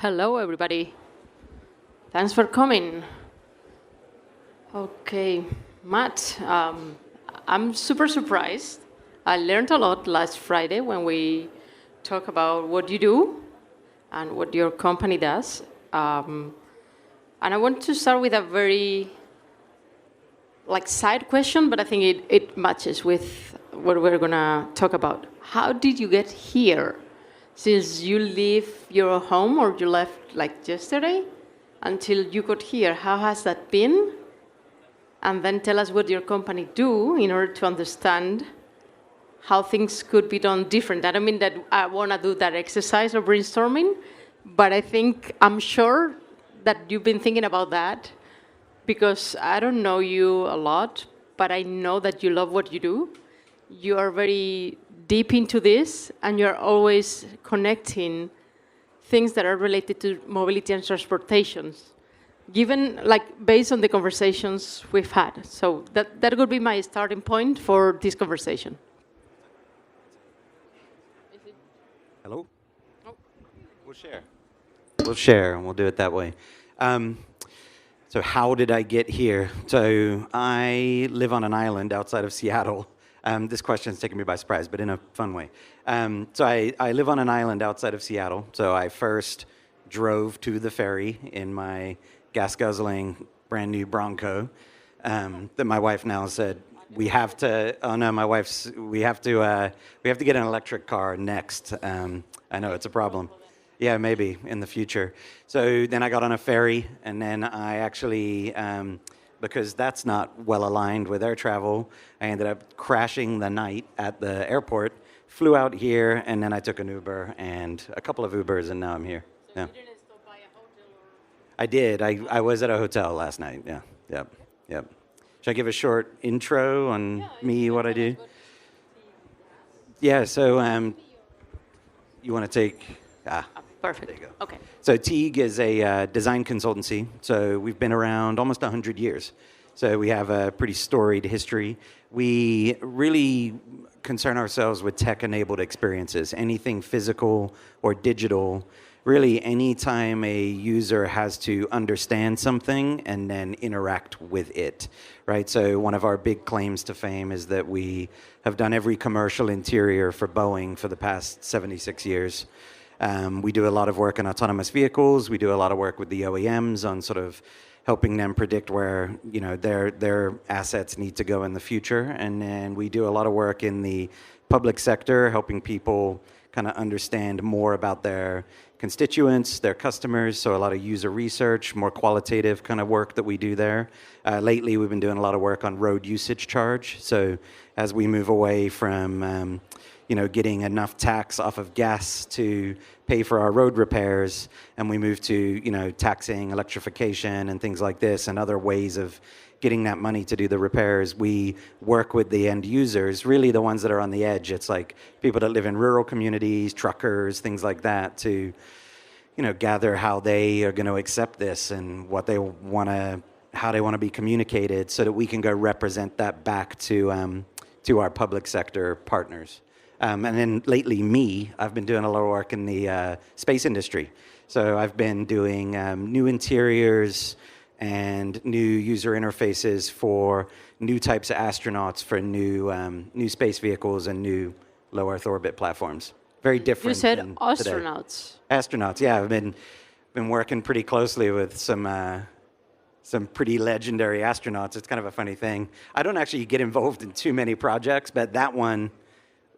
Hello, everybody. Thanks for coming. Okay, Matt, I'm super surprised. I learned a lot last Friday when we talked about what you do and what your company does. And I want to start with a very side question, but I think it matches with what we're gonna talk about. How did you get here? Since you leave your home or you left like yesterday until you got here, how has that been? And then tell us what your company do in order to understand how things could be done different. I don't mean that I want to do that exercise of brainstorming, but I'm sure that you've been thinking about that because I don't know you a lot, but I know that you love what you do. You are very deep into this, and you're always connecting things that are related to mobility and transportation, based on the conversations we've had. So that would be my starting point for this conversation. Hello? Oh. We'll share, and we'll do it that way. So how did I get here? So I live on an island outside of Seattle. This question's taken me by surprise, but in a fun way. So I live on an island outside of Seattle. So I first drove to the ferry in my gas-guzzling, brand-new Bronco that my wife now said, we have to get an electric car next. I know it's a problem. Yeah, maybe in the future. So then I got on a ferry, and then I actually, because that's not well aligned with air travel, I ended up crashing the night at the airport, flew out here, and then I took an Uber and a couple of Ubers, and now I'm here. So you didn't stop by a hotel? I did. I was at a hotel last night. Yeah. Yep. Should I give a short intro on me, what I do? Yeah. So you want to take? Perfect. There you go. Okay. So Teague is a design consultancy. So we've been around almost 100 years. So we have a pretty storied history. We really concern ourselves with tech-enabled experiences, anything physical or digital. Really, anytime a user has to understand something and then interact with it, right? So one of our big claims to fame is that we have done every commercial interior for Boeing for the past 76 years. We do a lot of work on autonomous vehicles. We do a lot of work with the OEMs on sort of helping them predict where their assets need to go in the future. And then we do a lot of work in the public sector, helping people kind of understand more about their constituents, their customers, so a lot of user research, more qualitative kind of work that we do there. Lately, we've been doing a lot of work on road usage charge. So as we move away from getting enough tax off of gas to pay for our road repairs, and we move to, taxing electrification and things like this and other ways of getting that money to do the repairs, we work with the end users, really the ones that are on the edge. It's like people that live in rural communities, truckers, things like that, to, gather how they are going to accept this and how they want to be communicated so that we can go represent that back to our public sector partners. And then lately, I've been doing a lot of work in the space industry. So I've been doing new interiors and new user interfaces for new types of astronauts for new space vehicles and new low Earth orbit platforms. Very different. You said than astronauts. Today. Astronauts, yeah. I've been working pretty closely with some pretty legendary astronauts. It's kind of a funny thing. I don't actually get involved in too many projects, but that one,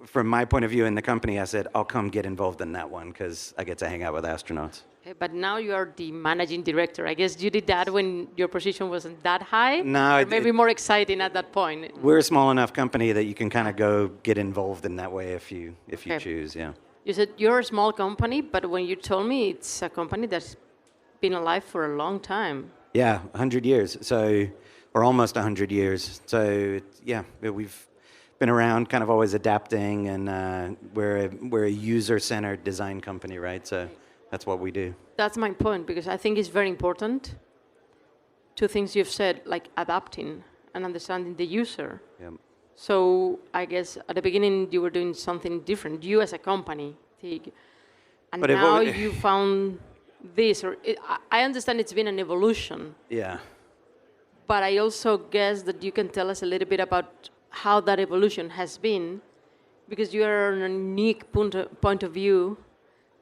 from my point of view in the company, I said, I'll come get involved in that one because I get to hang out with astronauts. Okay, but now you are the managing director. I guess you did that when your position wasn't that high? No. Or maybe more exciting at that point. We're a small enough company that you can kind of go get involved in that way if you choose, yeah. You said you're a small company, but when you told me it's a company that's been alive for a long time. Yeah, 100 years. So, or almost 100 years. So, yeah, we've been around, kind of always adapting, and we're a user-centered design company, right? So that's what we do. That's my point, because I think it's very important. Two things you've said, like adapting and understanding the user. Yep. So I guess at the beginning you were doing something different, you as a company, Teague. And But now you found this, or I understand it's been an evolution. Yeah. But I also guess that you can tell us a little bit about how that evolution has been, because you are on a unique point of view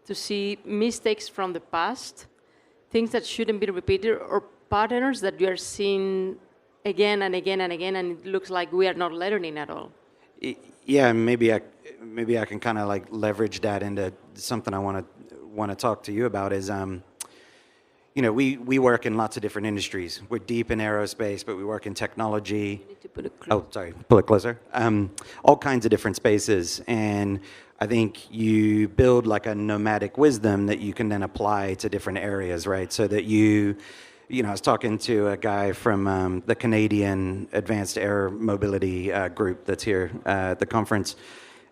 to see mistakes from the past, things that shouldn't be repeated, or patterns that you are seeing again and again and again, and it looks like we are not learning at all. Yeah, maybe I can kind of like leverage that into something I want to talk to you about is, we work in lots of different industries. We're deep in aerospace, but we work in technology. You need to put it closer. Oh, sorry, pull it closer. All kinds of different spaces, and I think you build like a nomadic wisdom that you can then apply to different areas, right? So that I was talking to a guy from the Canadian Advanced Air Mobility group that's here at the conference,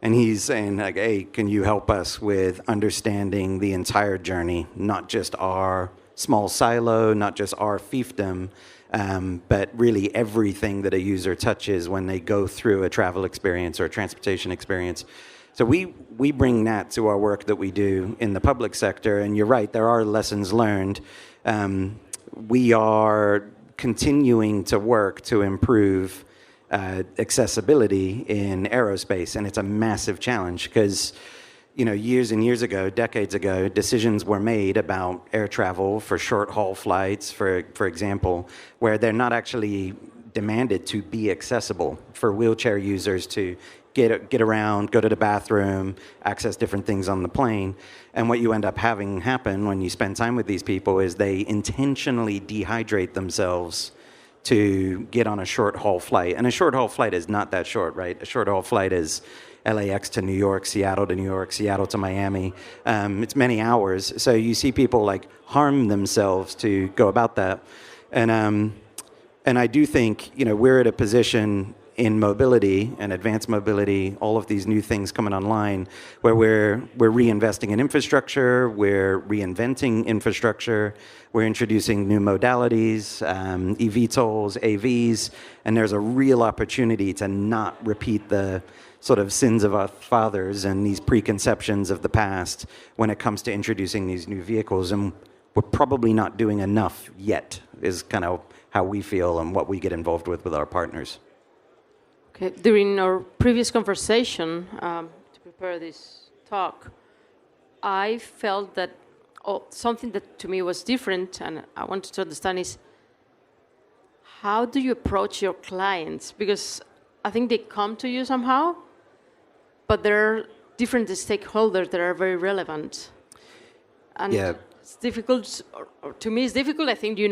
and he's saying, like, hey, can you help us with understanding the entire journey, not just our small silo, not just our fiefdom, but really everything that a user touches when they go through a travel experience or a transportation experience. So we bring that to our work that we do in the public sector, and you're right, there are lessons learned. We are continuing to work to improve accessibility in aerospace, and it's a massive challenge because, years and years ago, decades ago, decisions were made about air travel for short-haul flights, for example, where they're not actually demanded to be accessible for wheelchair users to get around, go to the bathroom, access different things on the plane. And what you end up having happen when you spend time with these people is they intentionally dehydrate themselves to get on a short-haul flight. And a short-haul flight is not that short, right? A short-haul flight is LAX to New York, Seattle to New York, Seattle to Miami. It's many hours. So you see people like harm themselves to go about that. And I do think, we're at a position in mobility and advanced mobility, all of these new things coming online, where we're reinvesting in infrastructure, we're reinventing infrastructure, we're introducing new modalities, eVTOLs, AVs, and there's a real opportunity to not repeat the sort of sins of our fathers and these preconceptions of the past when it comes to introducing these new vehicles. And we're probably not doing enough yet, is kind of how we feel and what we get involved with our partners. Okay. During our previous conversation, to prepare this talk, I felt that something that to me was different, and I wanted to understand is, how do you approach your clients? Because I think they come to you somehow, but there are different stakeholders that are very relevant. And it's difficult, or to me it's difficult. I think you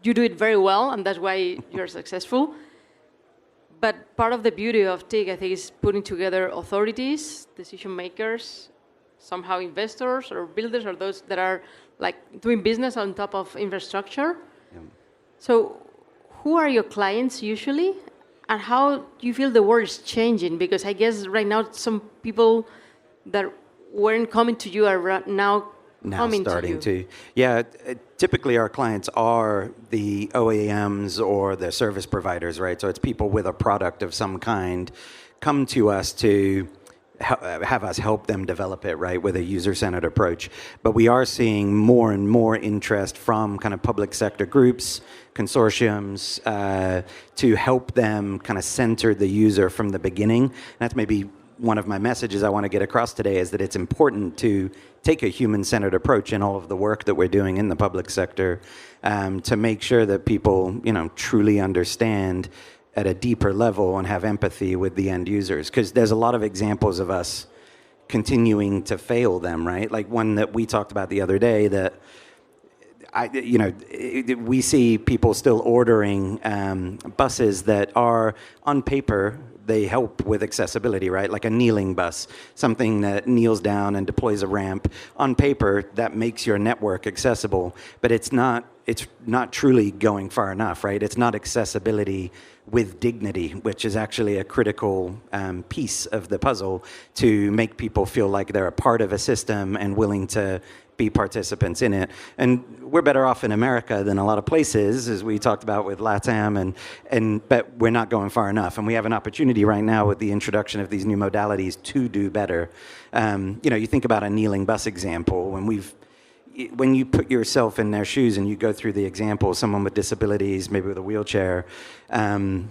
do it very well, and that's why you're successful. But part of the beauty of Teague, I think, is putting together authorities, decision makers, somehow investors or builders, or those that are like doing business on top of infrastructure. Yeah. So who are your clients usually? And how do you feel the world is changing? Because I guess right now some people that weren't coming to you are now coming starting to you. To. Yeah, typically our clients are the OEMs or the service providers, right? So it's people with a product of some kind come to us to have us help them develop it, right, with a user-centered approach. But we are seeing more and more interest from kind of public sector groups, consortiums, to help them kind of center the user from the beginning. That's maybe one of my messages I want to get across today, is that it's important to take a human-centered approach in all of the work that we're doing in the public sector, to make sure that people, truly understand at a deeper level and have empathy with the end users. Because there's a lot of examples of us continuing to fail them, right? Like one that we talked about the other day, that we see people still ordering buses that are on paper, they help with accessibility, right? Like a kneeling bus, something that kneels down and deploys a ramp. On paper, that makes your network accessible, but it's not truly going far enough, right? It's not accessibility with dignity, which is actually a critical piece of the puzzle to make people feel like they're a part of a system and willing to be participants in it. And we're better off in America than a lot of places, as we talked about with LATAM, but we're not going far enough. And we have an opportunity right now with the introduction of these new modalities to do better. You think about a kneeling bus example. When you put yourself in their shoes and you go through the example, someone with disabilities, maybe with a wheelchair, it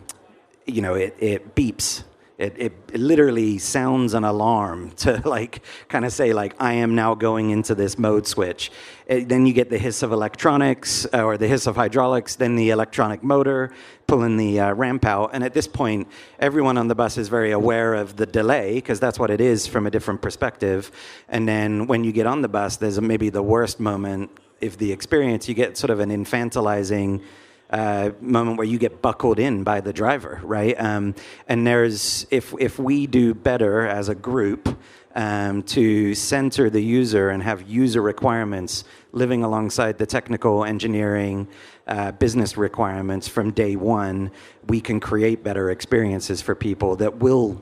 beeps. It literally sounds an alarm to kind of say I am now going into this mode switch. Then you get the hiss of electronics or the hiss of hydraulics, then the electronic motor pulling the ramp out. And at this point, everyone on the bus is very aware of the delay because that's what it is from a different perspective. And then when you get on the bus, there's maybe the worst moment of the experience. You get sort of an infantilizing moment where you get buckled in by the driver, right? And there's, if we do better as a group to center the user and have user requirements living alongside the technical engineering business requirements from day one, we can create better experiences for people that will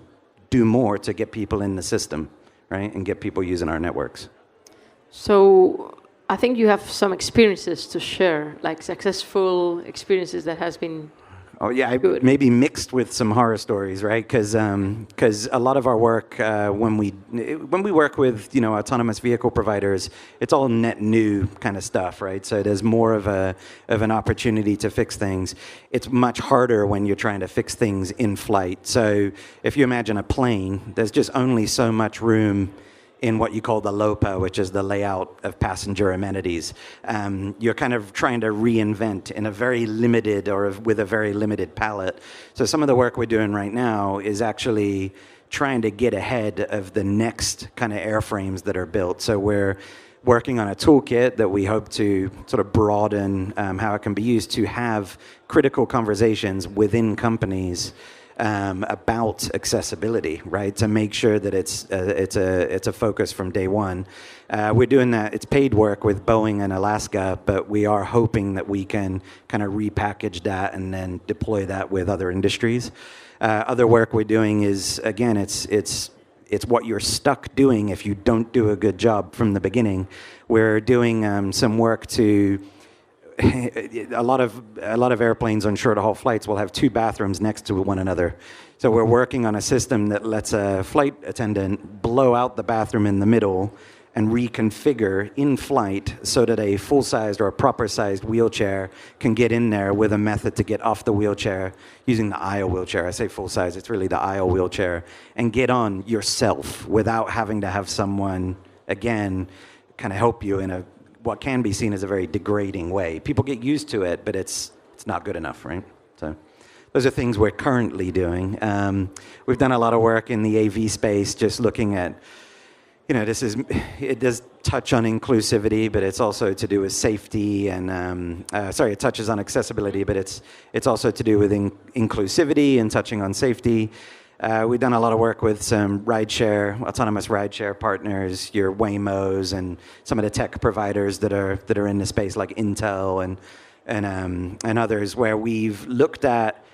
do more to get people in the system, right? And get people using our networks. So I think you have some experiences to share, like successful experiences that has been good. Maybe mixed with some horror stories, right? Because a lot of our work, when we work with autonomous vehicle providers, it's all net new kind of stuff, right? So there's more of an opportunity to fix things. It's much harder when you're trying to fix things in flight. So if you imagine a plane, there's just only so much room in what you call the LOPA, which is the layout of passenger amenities. You're kind of trying to reinvent in a very limited or with a very limited palette. So some of the work we're doing right now is actually trying to get ahead of the next kind of airframes that are built. So we're working on a toolkit that we hope to sort of broaden how it can be used to have critical conversations within companies about accessibility, right? To make sure that it's a focus from day one. We're doing that. It's paid work with Boeing and Alaska, but we are hoping that we can kind of repackage that and then deploy that with other industries. Other work we're doing is, again, it's what you're stuck doing if you don't do a good job from the beginning. We're doing some work to. A lot of airplanes on short-haul flights will have two bathrooms next to one another. So we're working on a system that lets a flight attendant blow out the bathroom in the middle and reconfigure in flight so that a full-sized or a proper-sized wheelchair can get in there with a method to get off the wheelchair using the aisle wheelchair. I say full-size, it's really the aisle wheelchair, and get on yourself without having to have someone, again, kind of help you in what can be seen as a very degrading way. People get used to it, but it's not good enough, right? So those are things we're currently doing. We've done a lot of work in the AV space, just looking at, it does touch on inclusivity, but it's also to do with safety and, it touches on accessibility, but it's also to do with inclusivity and touching on safety. We've done a lot of work with some autonomous rideshare partners, your Waymos, and some of the tech providers that are in the space, like Intel and others, where we've looked at,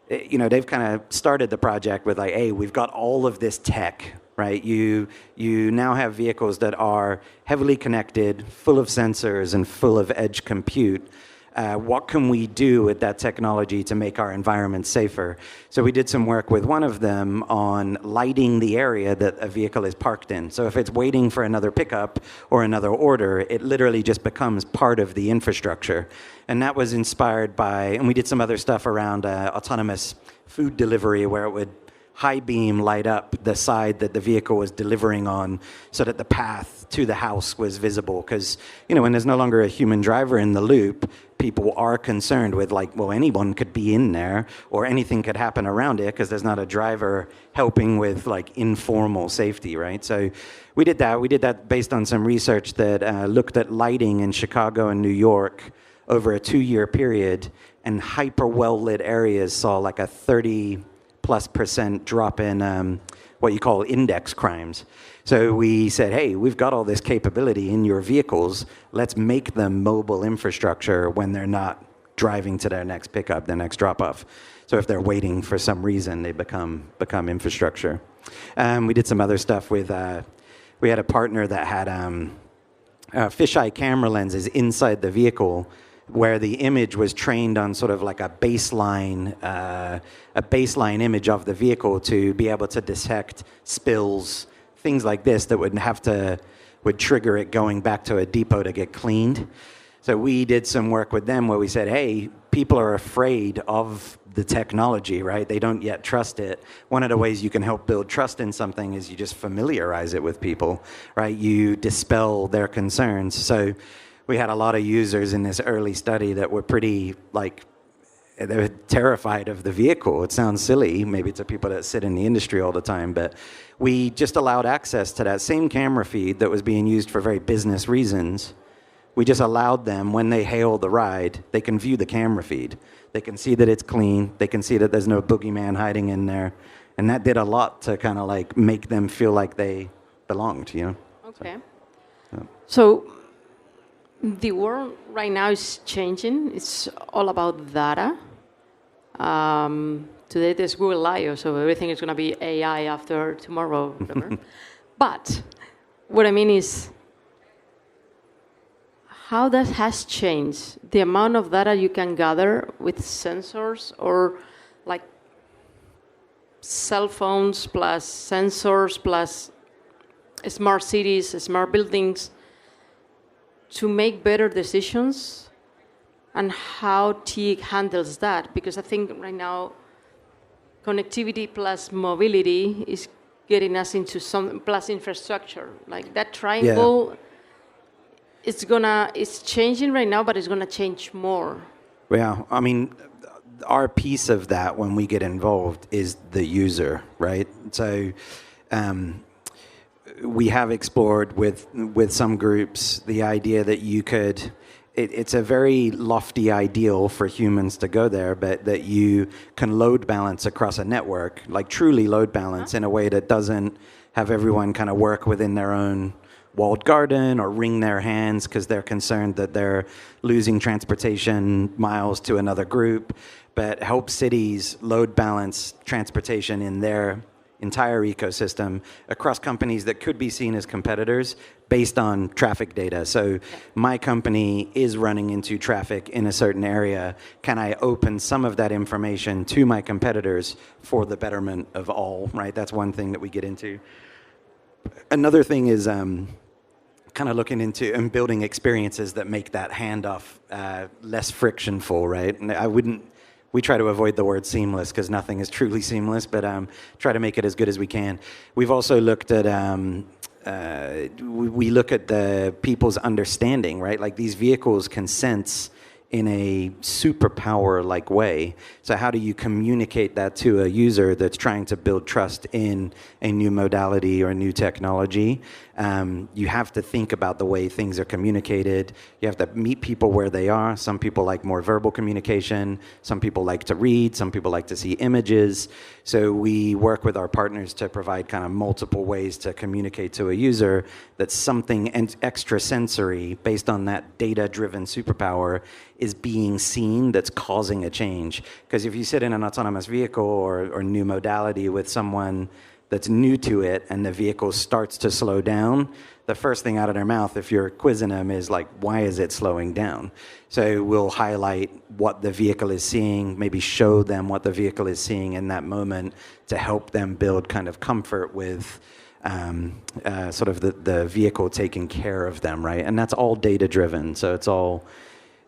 they've kind of started the project with hey, we've got all of this tech, right? You now have vehicles that are heavily connected, full of sensors, and full of edge compute. What can we do with that technology to make our environment safer? So we did some work with one of them on lighting the area that a vehicle is parked in. So if it's waiting for another pickup or another order, it literally just becomes part of the infrastructure. And that was inspired by, and we did some other stuff around autonomous food delivery where it would high beam light up the side that the vehicle was delivering on so that the path to the house was visible. Because, when there's no longer a human driver in the loop, people are concerned with anyone could be in there or anything could happen around it because there's not a driver helping with informal safety, right? So we did that. We did that based on some research that looked at lighting in Chicago and New York over a 2-year period, and hyper well-lit areas saw a 30+% drop in what you call index crimes. So we said, hey, we've got all this capability in your vehicles. Let's make them mobile infrastructure when they're not driving to their next pickup, their next drop-off. So if they're waiting for some reason, they become infrastructure. We did some other stuff with, we had a partner that had fisheye camera lenses inside the vehicle, where the image was trained on sort of like a baseline image of the vehicle to be able to detect spills, things like this that would trigger it going back to a depot to get cleaned. So we did some work with them where we said, hey, people are afraid of the technology, right? They don't yet trust it. One of the ways you can help build trust in something is you just familiarize it with people, right? You dispel their concerns. So we had a lot of users in this early study that were pretty, like, they were terrified of the vehicle. It sounds silly, maybe to people that sit in the industry all the time, but we just allowed access to that same camera feed that was being used for very business reasons. We just allowed them, when they hail the ride, they can view the camera feed. They can see that it's clean. They can see that there's no boogeyman hiding in there. And that did a lot to kind of like make them feel like they belonged, you know? Okay. So the world right now is changing. It's all about data. Today there's Google I/O, so everything is going to be AI after tomorrow, whatever. But what I mean is, how that has changed the amount of data you can gather with sensors, or like cell phones plus sensors plus smart cities, smart buildings, to make better decisions, and how Teague handles that. Because I think right now connectivity plus mobility is getting us into some plus infrastructure. Like that triangle. Yeah. It's changing right now, but it's going to change more. Yeah, I mean, our piece of that when we get involved is the user, right? So we have explored with some groups the idea that you could, it's a very lofty ideal for humans to go there, but that you can load balance across a network, like truly load balance in a way that doesn't have everyone kind of work within their own walled garden or wring their hands because they're concerned that they're losing transportation miles to another group, but help cities load balance transportation in their entire ecosystem across companies that could be seen as competitors based on traffic data. So my company is running into traffic in a certain area. Can I open some of that information to my competitors for the betterment of all, right? That's one thing that we get into. Another thing is kind of looking into and building experiences that make that handoff less frictionful, right? And we try to avoid the word seamless because nothing is truly seamless, but try to make it as good as we can. We've also looked at, we look at the people's understanding, right? Like these vehicles can sense in a superpower-like way. So how do you communicate that to a user that's trying to build trust in a new modality or a new technology? You have to think about the way things are communicated. You have to meet people where they are. Some people like more verbal communication. Some people like to read. Some people like to see images. So we work with our partners to provide kind of multiple ways to communicate to a user that's something extra sensory based on that data-driven superpower is being seen that's causing a change. Because if you sit in an autonomous vehicle or new modality with someone that's new to it and the vehicle starts to slow down, the first thing out of their mouth, if you're quizzing them, is like, why is it slowing down? So we'll highlight what the vehicle is seeing, maybe show them what the vehicle is seeing in that moment to help them build kind of comfort with sort of the vehicle taking care of them, right? And that's all data-driven, so it's all,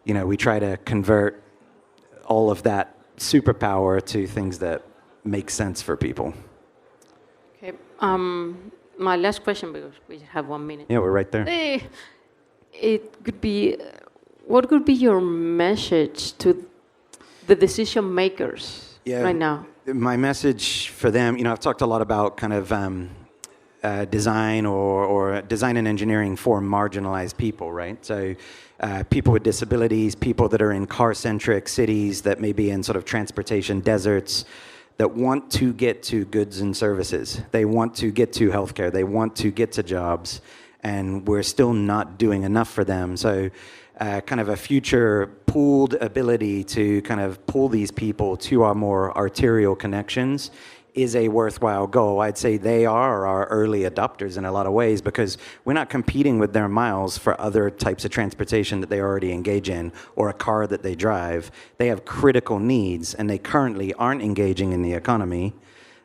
you know, we try to convert all of that superpower to things that make sense for people. Okay. My last question, because we have 1 minute. Yeah, we're right there. It could be, what could be your message to the decision makers right now? My message for them, you know, I've talked a lot about kind of design or design and engineering for marginalized people, right? So people with disabilities, people that are in car-centric cities that may be in sort of transportation deserts, that want to get to goods and services. They want to get to healthcare. They want to get to jobs, and we're still not doing enough for them. So kind of a future pooled ability to kind of pull these people to our more arterial connections is a worthwhile goal. I'd say they are our early adopters in a lot of ways because we're not competing with their miles for other types of transportation that they already engage in or a car that they drive. They have critical needs, and they currently aren't engaging in the economy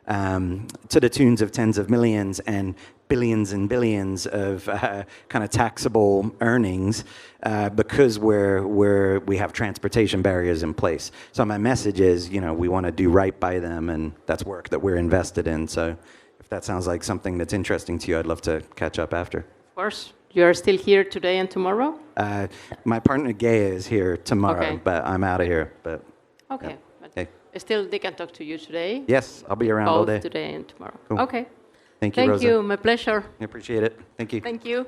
to the tunes of tens of millions and billions of kind of taxable earnings because we have transportation barriers in place. So my message is, we want to do right by them, and that's work that we're invested in. So if that sounds like something that's interesting to you, I'd love to catch up after. Of course. You're still here today and tomorrow? My partner Gaya is here tomorrow, Okay. but I'm out of here. But Okay. yeah. But Okay. still, they can talk to you today? Yes, I'll be around all Both day. today and tomorrow. Cool. Okay. Thank you, Thank Rosa. you. My pleasure. I appreciate it. Thank you. Thank you.